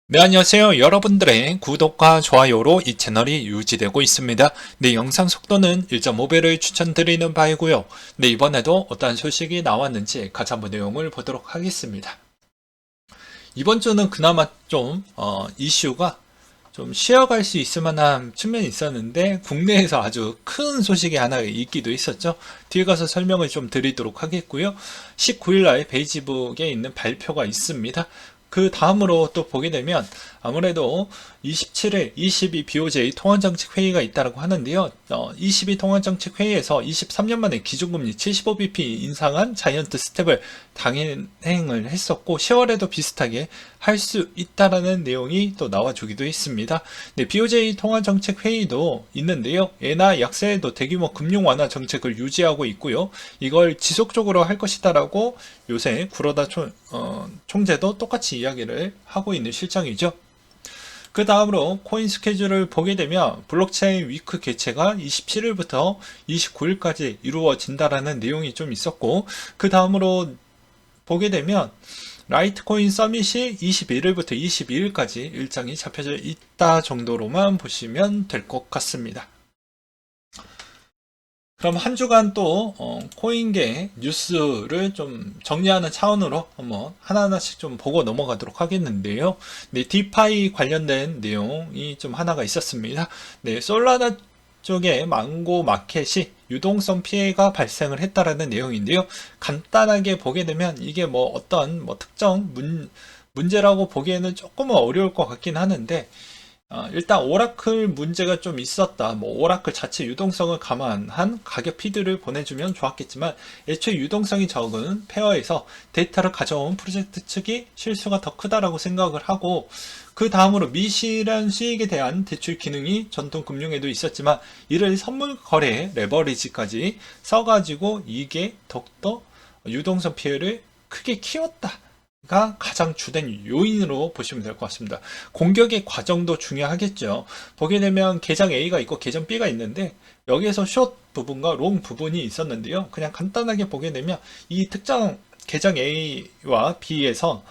네, 안녕하세요. 여러분들의 구독과 좋아요로 이 채널이 유지되고 있습니다. 네, 영상 속도는 1.5배를 추천드리는 바이고요. 네, 이번에도 어떤 소식이 나왔는지 같이 한번 내용을 보도록 하겠습니다. 이번 주는 그나마 좀 이슈가 좀 쉬어갈 수 있을 만한 측면이 있었는데 국내에서 아주 큰 소식이 하나 있기도 있었죠. 뒤에 가서 설명을 좀 드리도록 하겠고요. 19일날 베이지북에 있는 발표가 있습니다. 그 다음으로 또 보게 되면 아무래도 27일 22 BOJ 통화정책 회의가 있다고 하는데요. 22 통화정책 회의에서 23년 만에 기준금리 75bp 인상한 자이언트 스텝을 당행을 했었고 10월에도 비슷하게 할 수 있다라는 내용이 또 나와주기도 했습니다. 네, BOJ 통화정책 회의도 있는데요. 엔화 약세에도 대규모 금융 완화 정책을 유지하고 있고요. 이걸 지속적으로 할 것이다라고 요새 구로다 총재도 똑같이 이야기를 하고 있는 실정이죠. 그 다음으로 코인 스케줄을 보게 되면 블록체인 위크 개최가 27일부터 29일까지 이루어진다라는 내용이 좀 있었고, 그 다음으로 보게 되면 라이트코인 서밋이 21일부터 22일까지 일정이 잡혀져 있다 정도로만 보시면 될 것 같습니다. 그럼 한 주간 또 코인계 뉴스를 좀 정리하는 차원으로 한번 하나하나씩 좀 보고 넘어가도록 하겠는데요. 네, 디파이 관련된 내용이 좀 하나가 있었습니다. 네, 솔라나 쪽에 망고 마켓이 유동성 피해가 발생을 했다라는 내용인데요. 간단하게 보게 되면 이게 뭐 어떤 특정 문제라고 보기에는 조금은 어려울 것 같긴 하는데, 일단 오라클 문제가 좀 있었다. 오라클 자체 유동성을 감안한 가격 피드를 보내주면 좋았겠지만 애초에 유동성이 적은 페어에서 데이터를 가져온 프로젝트 측이 실수가 더 크다라고 생각을 하고, 그 다음으로 미실현 수익에 대한 대출 기능이 전통 금융에도 있었지만 이를 선물 거래 레버리지까지 써가지고 이게 더욱더 유동성 피해를 크게 키웠다 가 가장 주된 요인으로 보시면 될 것 같습니다. 공격의 과정도 중요하겠죠. 보게 되면 계정 A가 있고 계정 B가 있는데 여기에서 숏 부분과 롱 부분이 있었는데요. 그냥 간단하게 보게 되면 이 특정 계정 A와 B에서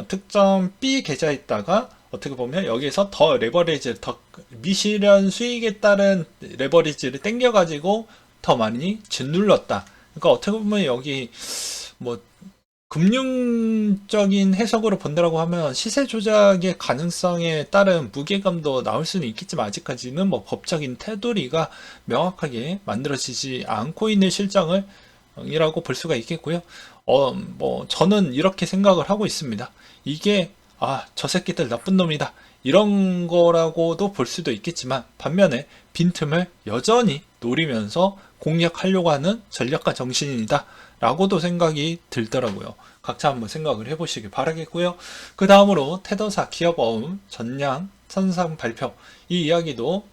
특정 B 계좌에다가 어떻게 보면 여기에서 더 레버리지, 더 미실현 수익에 따른 레버리지를 땡겨가지고 더 많이 짓눌렀다. 그러니까 어떻게 보면 여기 뭐 금융적인 해석으로 본다라고 하면 시세 조작의 가능성에 따른 무게감도 나올 수는 있겠지만 아직까지는 법적인 테두리가 명확하게 만들어지지 않고 있는 실정을 이라고 볼 수가 있겠고요. 저는 이렇게 생각을 하고 있습니다. 이게 저 새끼들 나쁜 놈이다 이런 거라고도 볼 수도 있겠지만 반면에 빈틈을 여전히 노리면서 공략하려고 하는 전략가 정신이다 라고도 생각이 들더라고요. 각자 한번 생각을 해보시기 바라겠고요. 그 다음으로 테더사 기업어음 전량 선상 발표, 이 이야기도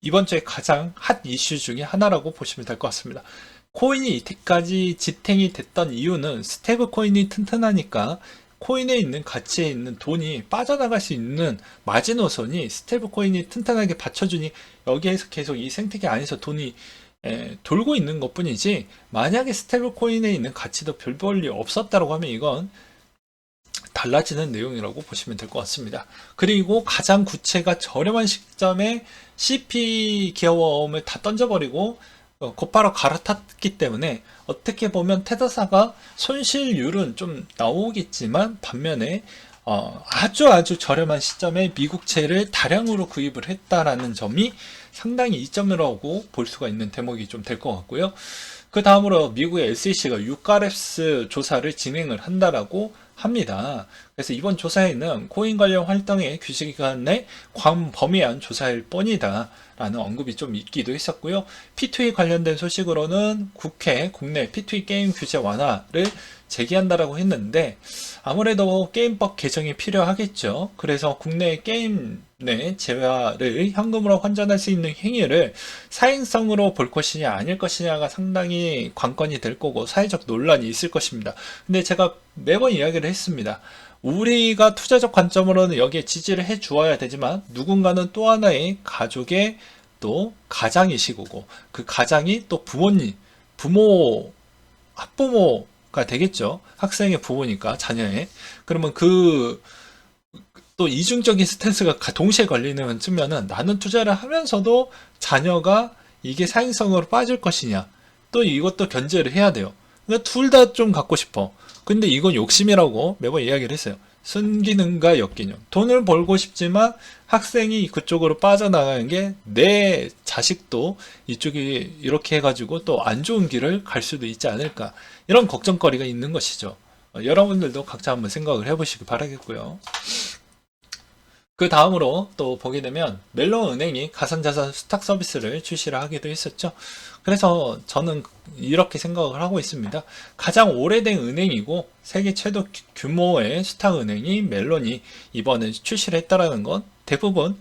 이번 주에 가장 핫 이슈 중에 하나라고 보시면 될 것 같습니다. 코인이 이때까지 지탱이 됐던 이유는 스테이블 코인이 튼튼하니까 코인에 있는 가치에 있는 돈이 빠져나갈 수 있는 마지노선이 스테이블 코인이 튼튼하게 받쳐주니 여기에서 계속 이 생태계 안에서 돈이 돌고 있는 것 뿐이지, 만약에 스테이블 코인에 있는 가치도 별 볼일 없었다고 하면 이건 달라지는 내용이라고 보시면 될 것 같습니다. 그리고 가장 구체가 저렴한 시점에 CP 기어웜을 다 던져버리고 곧바로 갈아탔기 때문에 어떻게 보면 테더사가 손실률은 좀 나오겠지만 반면에 아주 저렴한 시점에 미국채를 다량으로 구입을 했다라는 점이 상당히 이점이라고 볼 수가 있는 대목이 좀 될 것 같고요. 그 다음으로 미국의 SEC가 6가랩스 조사를 진행을 한다라고 합니다. 그래서 이번 조사에는 코인 관련 활동의 규칙기관의 광범위한 조사일 뿐이다 라는 언급이 좀 있기도 했었고요. P2E 관련된 소식으로는 국회 국내 P2E 게임 규제 완화를 제기한다라고 했는데 아무래도 게임법 개정이 필요하겠죠. 그래서 국내 게임 내 재화를 현금으로 환전할 수 있는 행위를 사행성으로 볼 것이냐 아닐 것이냐가 상당히 관건이 될 거고 사회적 논란이 있을 것입니다. 근데 제가 매번 이야기를 했습니다. 우리가 투자적 관점으로는 여기에 지지를 해 주어야 되지만 누군가는 또 하나의 가족의 또 가장이시고 그 가장이 또 부모님, 학부모가 되겠죠. 학생의 부모니까 자녀의. 그러면 그 또 이중적인 스탠스가 동시에 걸리는 측면은 나는 투자를 하면서도 자녀가 이게 사행성으로 빠질 것이냐. 또 이것도 견제를 해야 돼요. 그러니까 둘 다 좀 갖고 싶어. 근데 이건 욕심이라고 매번 이야기를 했어요. 순기능과 역기능. 돈을 벌고 싶지만 학생이 그쪽으로 빠져나가는 게 내 자식도 이쪽이 이렇게 해가지고 또 안 좋은 길을 갈 수도 있지 않을까. 이런 걱정거리가 있는 것이죠. 여러분들도 각자 한번 생각을 해보시기 바라겠고요. 그 다음으로 또 보게 되면 멜론은행이 가상자산 수탁 서비스를 출시를 하기도 했었죠. 그래서 저는 이렇게 생각을 하고 있습니다. 가장 오래된 은행이고 세계 최대 규모의 수탁 은행이 멜론이 이번에 출시를 했다라는 건 대부분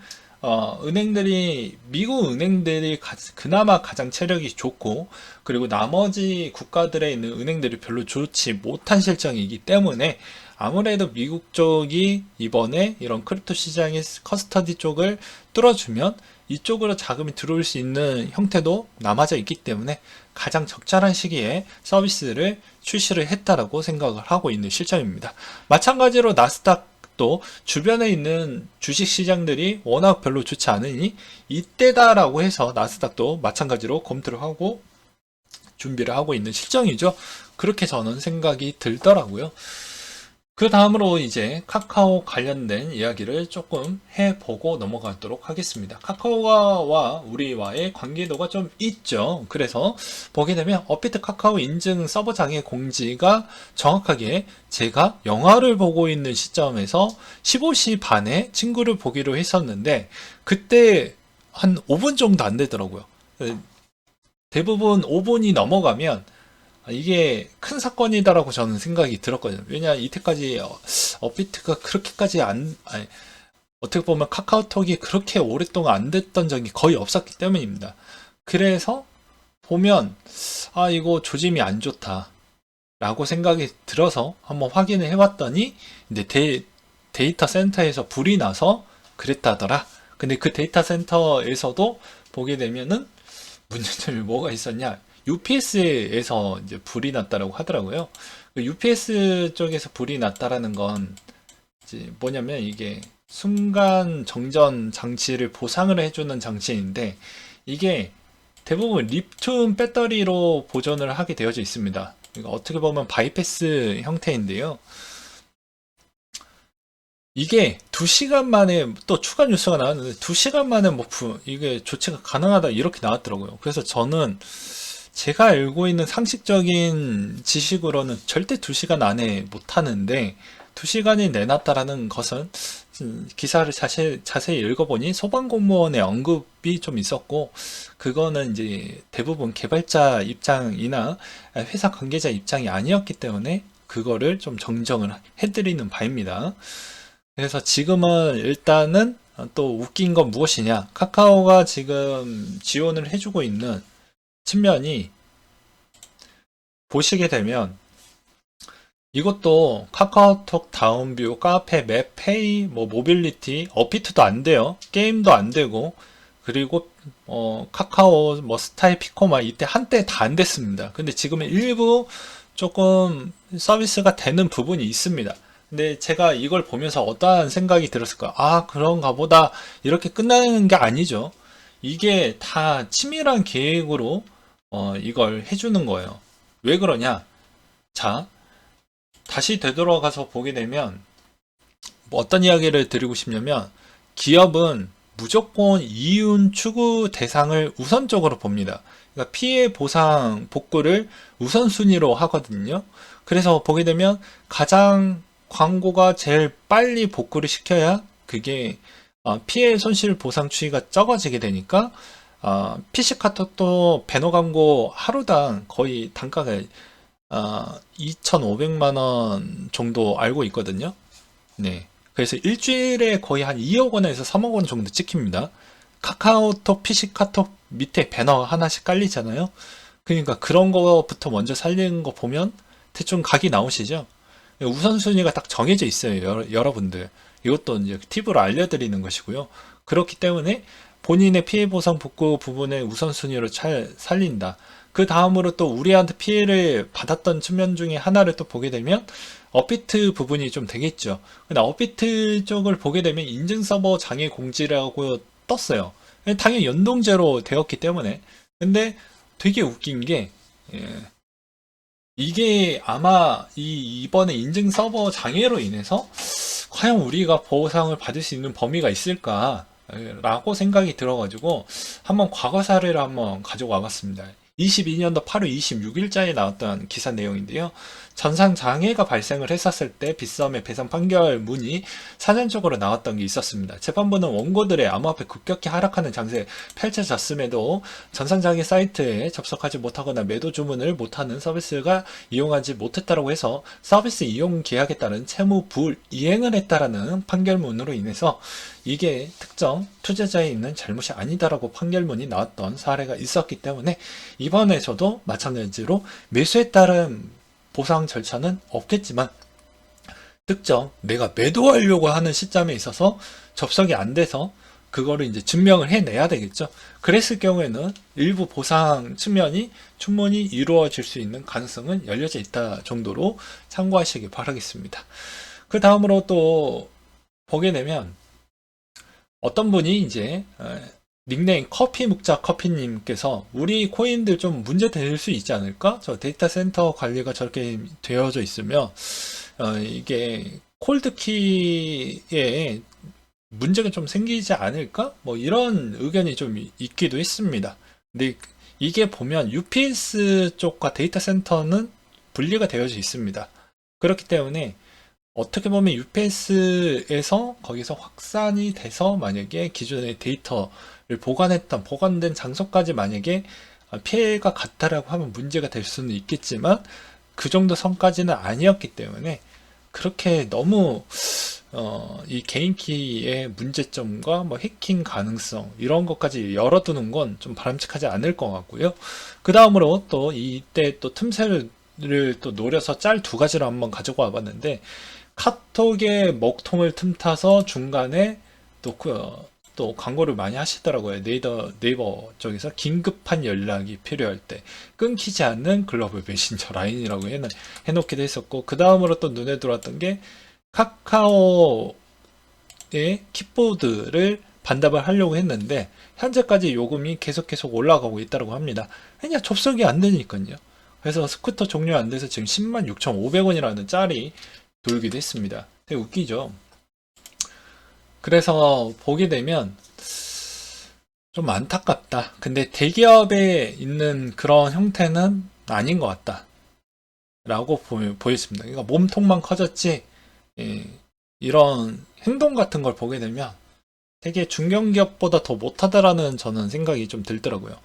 은행들이 미국 은행들이 그나마 가장 체력이 좋고 그리고 나머지 국가들에 있는 은행들이 별로 좋지 못한 실정이기 때문에 아무래도 미국 쪽이 이번에 이런 크립토 시장의 커스터디 쪽을 뚫어주면 이쪽으로 자금이 들어올 수 있는 형태도 남아져 있기 때문에 가장 적절한 시기에 서비스를 출시를 했다라고 생각을 하고 있는 실정입니다. 마찬가지로 나스닥도 주변에 있는 주식 시장들이 워낙 별로 좋지 않으니 이때다라고 해서 나스닥도 마찬가지로 검토를 하고 준비를 하고 있는 실정이죠. 그렇게 저는 생각이 들더라고요. 그 다음으로 이제 카카오 관련된 이야기를 조금 해보고 넘어가도록 하겠습니다. 카카오와 우리와의 관계도가 좀 있죠. 그래서 보게 되면 업비트 카카오 인증 서버장의 공지가 정확하게 제가 영화를 보고 있는 시점에서 15시 반에 친구를 보기로 했었는데 그때 한 5분 정도 안 되더라고요. 대부분 5분이 넘어가면 이게 큰 사건이다라고 저는 생각이 들었거든요. 왜냐, 이때까지 업비트가 그렇게까지 어떻게 보면 카카오톡이 그렇게 오랫동안 안 됐던 적이 거의 없었기 때문입니다. 그래서 보면, 이거 조짐이 안 좋다. 라고 생각이 들어서 한번 확인을 해봤더니, 이제 데이터 센터에서 불이 나서 그랬다더라. 근데 그 데이터 센터에서도 보게 되면은 문제점이 뭐가 있었냐. UPS에서 이제 불이 났다라고 하더라고요. UPS 쪽에서 불이 났다라는 건 이제 뭐냐면 이게 순간 정전 장치를 보상을 해주는 장치인데 이게 대부분 리튬 배터리로 보존을 하게 되어져 있습니다. 그러니까 어떻게 보면 바이패스 형태인데요. 이게 2시간 만에 또 추가 뉴스가 나왔는데 2시간 만에 뭐 이게 조치가 가능하다 이렇게 나왔더라고요. 그래서 저는 제가 알고 있는 상식적인 지식으로는 절대 2시간 안에 못하는데 2시간이 내놨다라는 것은 기사를 자세히 읽어보니 소방공무원의 언급이 좀 있었고 그거는 이제 대부분 개발자 입장이나 회사 관계자 입장이 아니었기 때문에 그거를 좀 정정을 해드리는 바입니다. 그래서 지금은 일단은 또 웃긴 건 무엇이냐, 카카오가 지금 지원을 해주고 있는 측면이 보시게 되면 이것도 카카오톡 다운뷰, 카페, 맵, 페이, 뭐 모빌리티, 업비트도 안 돼요. 게임도 안 되고 그리고 카카오 뭐 스타일 피코마 이때 한때 다 안 됐습니다. 근데 지금은 일부 조금 서비스가 되는 부분이 있습니다. 근데 제가 이걸 보면서 어떠한 생각이 들었을까? 그런가 보다. 이렇게 끝나는 게 아니죠. 이게 다 치밀한 계획으로 이걸 해주는 거예요. 왜 그러냐? 자, 다시 되돌아가서 보게 되면 뭐 어떤 이야기를 드리고 싶냐면 기업은 무조건 이윤 추구 대상을 우선적으로 봅니다. 그러니까 피해 보상 복구를 우선순위로 하거든요. 그래서 보게 되면 가장 광고가 제일 빨리 복구를 시켜야 그게 피해 손실 보상 추이가 적어지게 되니까 PC카톡도 배너 광고 하루당 거의 단가가 2,500만 원 정도 알고 있거든요. 네. 그래서 일주일에 거의 한 2억 원에서 3억 원 정도 찍힙니다. 카카오톡, PC카톡 밑에 배너 하나씩 깔리잖아요. 그러니까 그런 거부터 먼저 살리는 거 보면 대충 각이 나오시죠? 우선순위가 딱 정해져 있어요, 여러분들. 이것도 이제 팁으로 알려드리는 것이고요. 그렇기 때문에 본인의 피해 보상 복구 부분의 우선순위로 잘 살린다. 그 다음으로 또 우리한테 피해를 받았던 측면 중에 하나를 또 보게 되면 업비트 부분이 좀 되겠죠. 근데 업비트 쪽을 보게 되면 인증 서버 장애 공지라고 떴어요. 당연히 연동제로 되었기 때문에. 근데 되게 웃긴 게, 예, 이게 아마 이번에 인증 서버 장애로 인해서 과연 우리가 보상을 받을 수 있는 범위가 있을까? 라고 생각이 들어가지고 한번 과거 사례를 한번 가져와 봤습니다. 22년도 8월 26일자에 나왔던 기사 내용인데요. 전산 장애가 발생을 했었을 때 빗썸의 배상 판결문이 사전적으로 나왔던 게 있었습니다. 재판부는 원고들의 암호화폐 급격히 하락하는 장세에 펼쳐졌음에도 전산 장애 사이트에 접속하지 못하거나 매도 주문을 못하는 서비스가 이용하지 못했다고 해서 서비스 이용 계약에 따른 채무 불이행을 했다라는 판결문으로 인해서 이게 특정 투자자에 있는 잘못이 아니다라고 판결문이 나왔던 사례가 있었기 때문에 이번에서도 마찬가지로 매수에 따른 보상 절차는 없겠지만 특정 내가 매도하려고 하는 시점에 있어서 접속이 안 돼서 그거를 이제 증명을 해내야 되겠죠. 그랬을 경우에는 일부 보상 측면이 충분히 이루어질 수 있는 가능성은 열려져 있다 정도로 참고하시기 바라겠습니다. 그 다음으로 또 보게 되면 어떤 분이 이제 닉네임 커피 묵자 커피님께서 우리 코인들 좀 문제 될 수 있지 않을까? 저 데이터 센터 관리가 저렇게 되어져 있으면 이게 콜드키에 문제가 좀 생기지 않을까? 뭐 이런 의견이 좀 있기도 했습니다. 근데 이게 보면 UPS 쪽과 데이터 센터는 분리가 되어져 있습니다. 그렇기 때문에 어떻게 보면 UPS에서 거기서 확산이 돼서 만약에 기존의 데이터를 보관된 장소까지 만약에 피해가 갔다라고 하면 문제가 될 수는 있겠지만 그 정도 선까지는 아니었기 때문에 그렇게 너무 이 개인키의 문제점과 뭐 해킹 가능성 이런 것까지 열어두는 건 좀 바람직하지 않을 것 같고요. 그 다음으로 또 이때 또 틈새를 또 노려서 짤 두 가지를 한번 가지고 와봤는데 카톡에 먹통을 틈타서 중간에 또 광고를 많이 하시더라고요. 네이버 쪽에서 긴급한 연락이 필요할 때 끊기지 않는 글로벌 메신저 라인이라고 해놓기도 했었고 그 다음으로 또 눈에 들어왔던 게 카카오의 키보드를 반납을 하려고 했는데 현재까지 요금이 계속 올라가고 있다고 합니다. 그냥 접속이 안 되니까요. 그래서 스쿠터 종료 안 돼서 지금 106,500원이라는 짤이 돌기도 했습니다. 되게 웃기죠. 그래서 보게 되면 좀 안타깝다. 근데 대기업에 있는 그런 형태는 아닌 것 같다. 라고 보였습니다. 그러니까 몸통만 커졌지, 이런 행동 같은 걸 보게 되면 되게 중견기업보다 더 못하다라는 저는 생각이 좀 들더라고요.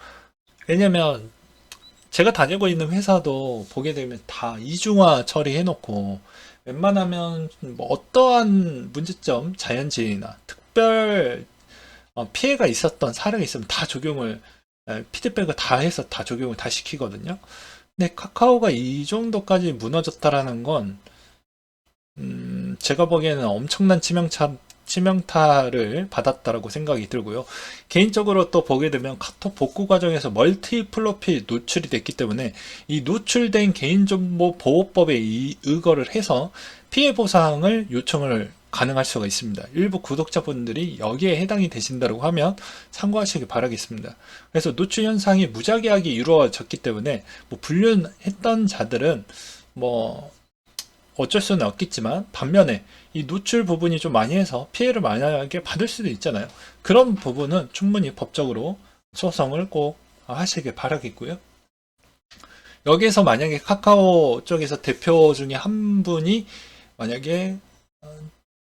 왜냐면 제가 다니고 있는 회사도 보게 되면 다 이중화 처리해놓고 웬만하면 뭐 어떠한 문제점, 자연재해나 특별 피해가 있었던 사례가 있으면 다 피드백을 다 해서 다 적용을 다 시키거든요. 근데 카카오가 이 정도까지 무너졌다라는 건 제가 보기에는 엄청난 치명타를 받았다라고 생각이 들고요. 개인적으로 또 보게 되면 카톡 복구 과정에서 멀티 프로필 노출이 됐기 때문에 이 노출된 개인정보 보호법에 의거를 해서 피해 보상을 요청을 가능할 수가 있습니다. 일부 구독자분들이 여기에 해당이 되신다고 하면 참고하시기 바라겠습니다. 그래서 노출 현상이 무작위하게 이루어졌기 때문에 뭐 불륜했던 자들은 뭐 어쩔 수는 없겠지만 반면에 이 노출 부분이 좀 많이 해서 피해를 만약에 받을 수도 있잖아요. 그런 부분은 충분히 법적으로 소송을 꼭 하시길 바라겠고요. 여기에서 만약에 카카오 쪽에서 대표 중에 한 분이 만약에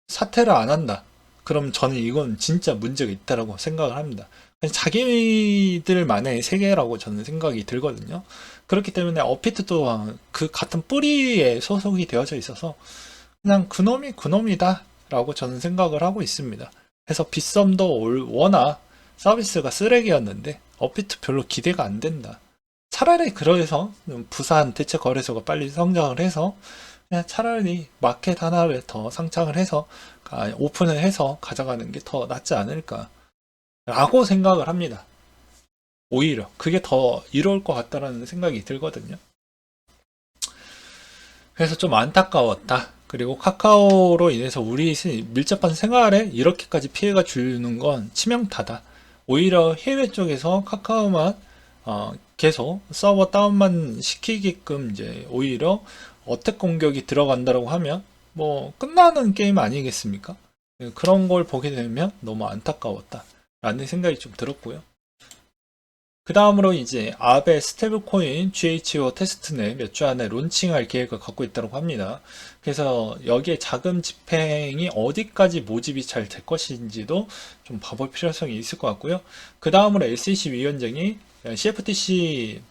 사퇴를 안 한다. 그럼 저는 이건 진짜 문제가 있다라고 생각을 합니다. 자기들만의 세계라고 저는 생각이 들거든요. 그렇기 때문에 업비트도 그 같은 뿌리에 소속이 되어져 있어서 그냥 그놈이 그놈이다 라고 저는 생각을 하고 있습니다. 그래서 빗썸도 워낙 서비스가 쓰레기였는데 업비트 별로 기대가 안 된다. 차라리 그래서 부산 대체거래소가 빨리 성장을 해서 그냥 차라리 마켓 하나를 더 상장을 해서 오픈을 해서 가져가는 게 더 낫지 않을까 라고 생각을 합니다. 오히려 그게 더 이로울 것 같다라는 생각이 들거든요. 그래서 좀 안타까웠다. 그리고 카카오로 인해서 우리 밀접한 생활에 이렇게까지 피해가 주는 건 치명타다. 오히려 해외 쪽에서 카카오만 계속 서버 다운만 시키게끔 이제 오히려 어택 공격이 들어간다고 하면 뭐 끝나는 게임 아니겠습니까? 그런 걸 보게 되면 너무 안타까웠다. 라는 생각이 좀 들었고요. 그 다음으로 이제 아베 스테이블 코인 GHO 테스트넷 몇 주 안에 론칭할 계획을 갖고 있다고 합니다. 그래서 여기에 자금 집행이 어디까지 모집이 잘 될 것인지도 좀 봐볼 필요성이 있을 것 같고요. 그 다음으로 SEC 위원장이 CFTC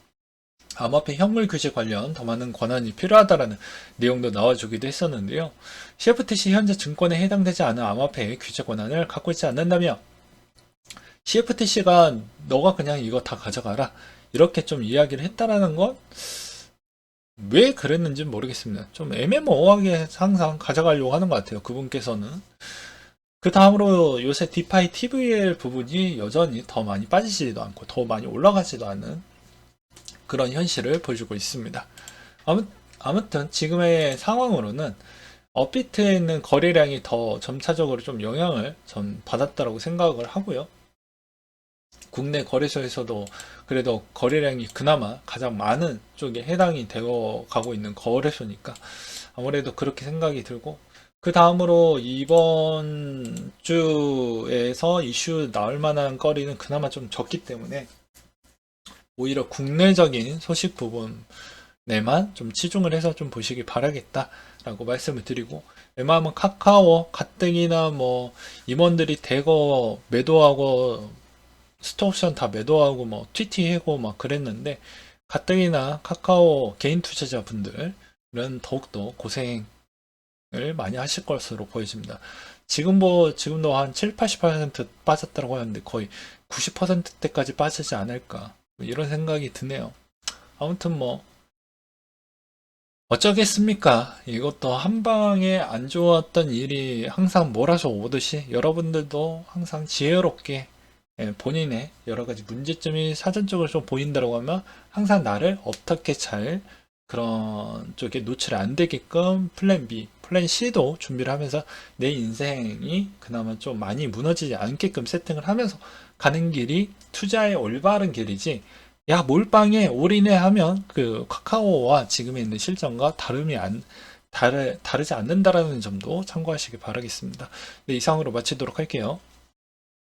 암호화폐 현물 규제 관련 더 많은 권한이 필요하다라는 내용도 나와주기도 했었는데요. CFTC 현재 증권에 해당되지 않은 암호화폐 규제 권한을 갖고 있지 않는다며 CFTC가 너가 그냥 이거 다 가져가라 이렇게 좀 이야기를 했다라는 건 왜 그랬는지 모르겠습니다. 좀 애매모호하게 항상 가져가려고 하는 것 같아요. 그분께서는. 그 다음으로 요새 디파이 TVL 부분이 여전히 더 많이 빠지지도 않고 더 많이 올라가지도 않은 그런 현실을 보여주고 있습니다. 아무튼 지금의 상황으로는 업비트에 있는 거래량이 더 점차적으로 좀 영향을 전 받았다고 생각을 하고요. 국내 거래소에서도 그래도 거래량이 그나마 가장 많은 쪽에 해당이 되어 가고 있는 거래소니까 아무래도 그렇게 생각이 들고 그 다음으로 이번 주에서 이슈 나올 만한 거리는 그나마 좀 적기 때문에 오히려 국내적인 소식 부분에만 좀 치중을 해서 좀 보시기 바라겠다라고 말씀을 드리고 웬만하면 카카오 가뜩이나 뭐 임원들이 대거 매도하고 스톡옵션 다 매도하고 뭐 TT하고 막 그랬는데 가뜩이나 카카오 개인 투자자분들은 더욱더 고생을 많이 하실 것으로 보여집니다. 지금도 한 7, 80% 빠졌다고 하는데 거의 90%대까지 빠지지 않을까 이런 생각이 드네요. 아무튼 뭐 어쩌겠습니까? 이것도 한 방에 안 좋았던 일이 항상 몰아서 오듯이 여러분들도 항상 지혜롭게 본인의 여러 가지 문제점이 사전적으로 좀 보인다고 하면 항상 나를 어떻게 잘 그런 쪽에 노출 안 되게끔 플랜 B, 플랜 C도 준비를 하면서 내 인생이 그나마 좀 많이 무너지지 않게끔 세팅을 하면서 가는 길이 투자의 올바른 길이지 야 몰빵에 올인해 하면 그 카카오와 지금에 있는 실정과 다르지 않는다라는 점도 참고하시기 바라겠습니다. 네, 이상으로 마치도록 할게요.